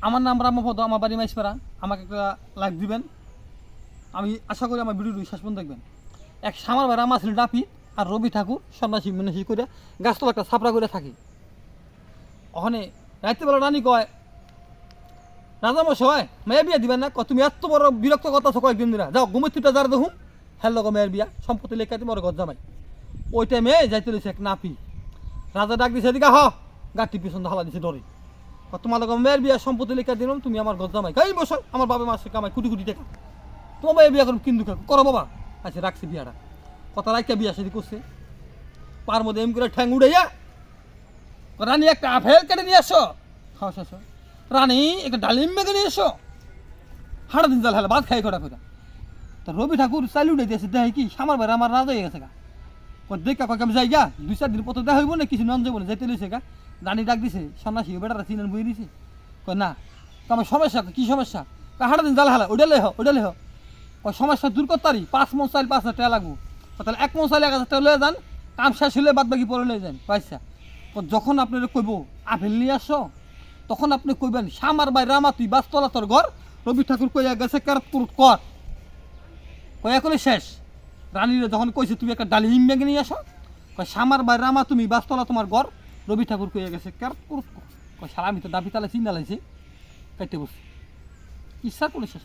আমার নাম রামপদ, আমার বাড়ি মাইসপাড়া। আমাকে একটা লাইক দিবেন, আমি আশা করি আমার ভিডিওটি শেষ পর্যন্ত দেখবেন। এক সামার ভাই রামা ছিল ডাপি আর রবি ঠাকুর সন্ন্যাসী মন্যাসী করে গাছতলা একটা ছাপড়া করে থাকি। ওখানে রাত্রিবেলা রানী কয়, রাজামশাই মেয়ে বিয়া দিবেন না? তুমি এত বড় বিরক্ত কথা আছো কয়েকদিন দিনা, যাও ঘুমের তুইটা যার দেখুন হ্যালো গো মেয়ের বিয়া সম্পত্তি লেখা দিই বড় ঘর জামাই। ওই টাইমে যাইতে রয়েছে এক নাপি, রাজা ডাক দিছে এদিকে হ, গাঠটি পিছন হালা দিছে ডরে। তোমার লোক মেয়ের বিয়া সম্পত্তি লেখা দিলাম, তুমি আমার ঘর জামাই। এই বছর আমার বাবা মাসে কামাই কোটি কোটি টাকা, তোমার মেয়ে বিয়া করুন কিন্তু করো বাবা। আচ্ছা রাখছি বিয়াটা, কথা রাখা বিয়া সেদি করছে। পার মধ্যে এম করে ঠ্যাং উড়াইয়া রানী একটা আপেল কেটে নিয়ে আসো, খাওয়া শেষ। রানী একটা ডালিম মেঘে নিয়ে এসো, হাড়া দিন জাল হেলা ভাত খাই কটা ফেরা। তো রবি ঠাকুর চাইলে উঠে দিয়েছে, দেখে কি সামার ভাই আমার রাজা হয়ে গেছে গা। দেখা কয়েক আমি যাই গা, 2-4 দিন পর দেখা হইব না, কিছু নন যাবো না, যেতে লইছে গা। রানী ডাক দিছে, সন্ন্যাসী বেটারা চিনেন বই দিছে। কয় না, আমার সমস্যা, কি সমস্যা? হাড়া দিন জাল হেলা ওইটা লেহ ওইটা লেহ। কয় সমস্যা দূর করতারি, 5 মন চাইল 5,000 টাকা লাগবো। তাহলে 1 মন চাইলে 1,000 টাকা লয়ে যান, কাম শেষ হলে বাদ বাকি পরে লয়ে যান পয়সা। যখন আপনারা কইব আপেল নিয়ে আসো, তখন আপনি কইবেন সামার ভাই রামা তুই বাসতলা তোর ঘর, রবি ঠাকুর কইয়া গেছে কার কর কয়া করে শেষ। রানীরা যখন কইছে তুমি একটা ডালিম ব্যাগে নিয়ে আসো, কয় সামার ভাই রামা তুমি বাসতলা তোমার ঘর, রবি ঠাকুর কইয়া গেছে কার কয় সারা আমি তো দাবি তালে চিন্তা লাগছে কাইতে বসছি ইচ্ছা করে শেষ।